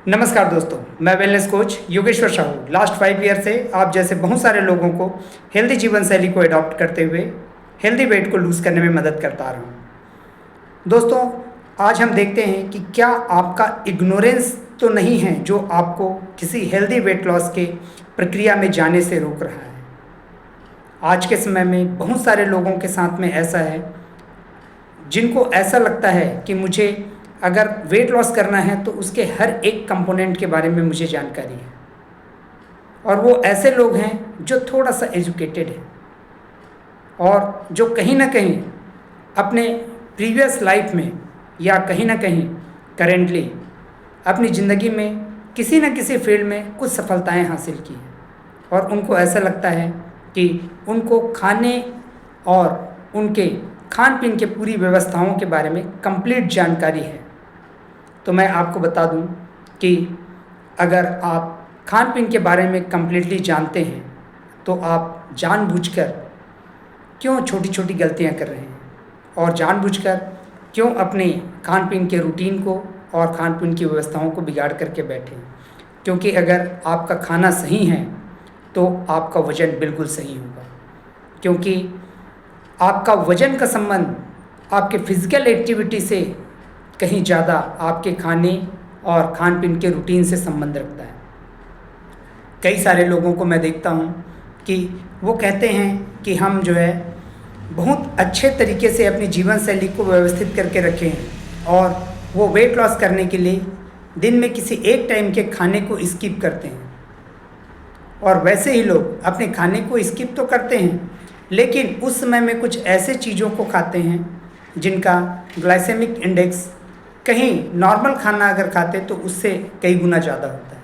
नमस्कार दोस्तों, मैं wellness coach Yogeshwar Sahu last 5 year से आप जैसे बहुत सारे लोगों को हेल्दी जीवन शैली को अडॉप्ट करते हुए हेल्दी वेट को लूज़ करने में मदद करता रहा हूँ। दोस्तों, आज हम देखते हैं कि क्या आपका इग्नोरेंस तो नहीं है जो आपको किसी हेल्दी वेट लॉस के प्रक्रिया में जाने से रोक रहा है। आज के समय में बहुत सारे लोगों के साथ में ऐसा है जिनको ऐसा लगता है कि मुझे अगर वेट लॉस करना है तो उसके हर एक कंपोनेंट के बारे में मुझे जानकारी है, और वो ऐसे लोग हैं जो थोड़ा सा एजुकेटेड है और जो कहीं ना कहीं अपने प्रीवियस लाइफ में या कहीं ना कहीं करेंटली अपनी ज़िंदगी में किसी न किसी फील्ड में कुछ सफलताएं हासिल की हैं, और उनको ऐसा लगता है कि उनको खाने और उनके खान पीन के पूरी व्यवस्थाओं के बारे में कंप्लीट जानकारी है। तो मैं आपको बता दूं कि अगर आप खान पीन के बारे में कम्प्लीटली जानते हैं तो आप जानबूझकर क्यों छोटी छोटी गलतियां कर रहे हैं, और जानबूझकर क्यों अपने खान पीन के रूटीन को और खान पीन की व्यवस्थाओं को बिगाड़ करके बैठे हैं। क्योंकि अगर आपका खाना सही है तो आपका वज़न बिल्कुल सही होगा, क्योंकि आपका वज़न का संबंध आपके फिज़िकल एक्टिविटी से कहीं ज़्यादा आपके खाने और खान पीन के रूटीन से संबंध रखता है। कई सारे लोगों को मैं देखता हूँ कि वो कहते हैं कि हम जो है बहुत अच्छे तरीके से अपनी जीवन शैली को व्यवस्थित करके रखे हैं, और वो वेट लॉस करने के लिए दिन में किसी एक टाइम के खाने को स्किप करते हैं। और वैसे ही लोग अपने खाने को स्किप तो करते हैं, लेकिन उस समय में कुछ ऐसे चीज़ों को खाते हैं जिनका ग्लाइसेमिक इंडेक्स कहीं नॉर्मल खाना अगर खाते तो उससे कई गुना ज़्यादा होता है।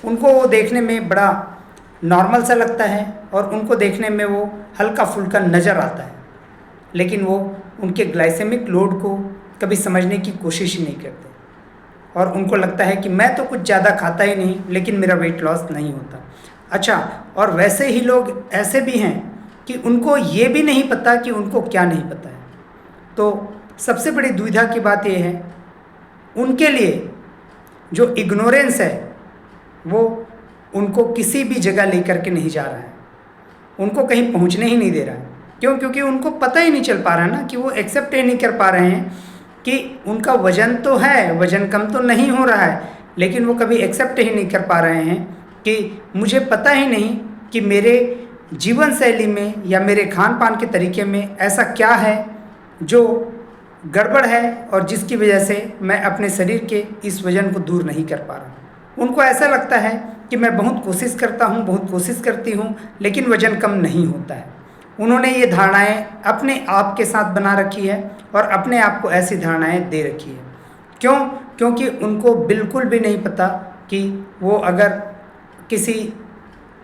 उनको वो देखने में बड़ा नॉर्मल सा लगता है और उनको देखने में वो हल्का फुल्का नज़र आता है, लेकिन वो उनके ग्लाइसेमिक लोड को कभी समझने की कोशिश ही नहीं करते, और उनको लगता है कि मैं तो कुछ ज़्यादा खाता ही नहीं लेकिन मेरा वेट लॉस नहीं होता। अच्छा, और वैसे ही लोग ऐसे भी हैं कि उनको ये भी नहीं पता कि उनको क्या नहीं पता है। तो सबसे बड़ी दुविधा की बात यह है, उनके लिए जो इग्नोरेंस है वो उनको किसी भी जगह लेकर के नहीं जा रहा है, उनको कहीं पहुंचने ही नहीं दे रहा है। क्यों? क्योंकि उनको पता ही नहीं चल पा रहा है ना, कि वो एक्सेप्ट ही नहीं कर पा रहे हैं कि उनका वज़न तो है, वज़न कम तो नहीं हो रहा है, लेकिन वो कभी एक्सेप्ट ही नहीं कर पा रहे हैं कि मुझे पता ही नहीं कि मेरे जीवन शैली में या मेरे खान पान के तरीके में ऐसा क्या है जो गड़बड़ है और जिसकी वजह से मैं अपने शरीर के इस वज़न को दूर नहीं कर पा रहा। उनको ऐसा लगता है कि मैं बहुत कोशिश करता हूँ, बहुत कोशिश करती हूँ, लेकिन वज़न कम नहीं होता है। उन्होंने ये धारणाएं अपने आप के साथ बना रखी है और अपने आप को ऐसी धारणाएं दे रखी है। क्यों? क्योंकि उनको बिल्कुल भी नहीं पता कि वो अगर किसी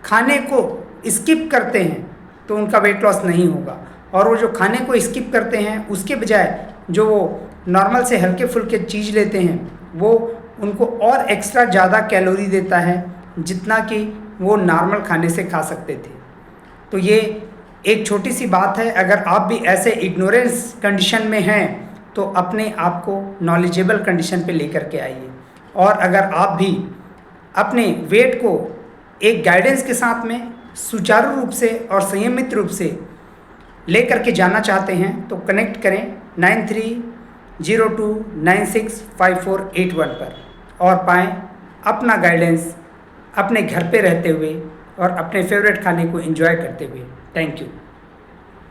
खाने को स्किप करते हैं तो उनका वेट लॉस नहीं होगा, और वो जो खाने को स्किप करते हैं उसके बजाय जो वो नॉर्मल से हल्के फुल्के चीज़ लेते हैं वो उनको और एक्स्ट्रा ज़्यादा कैलोरी देता है जितना कि वो नॉर्मल खाने से खा सकते थे। तो ये एक छोटी सी बात है। अगर आप भी ऐसे इग्नोरेंस कंडीशन में हैं तो अपने आप को नॉलेजेबल कंडीशन पे लेकर के आइए, और अगर आप भी अपने वेट को एक गाइडेंस के साथ में सुचारू रूप से और संयमित रूप से ले करके जाना चाहते हैं तो कनेक्ट करें 9302965481 पर, और पाएं अपना गाइडेंस अपने घर पे रहते हुए और अपने फेवरेट खाने को एंजॉय करते हुए। Thank you.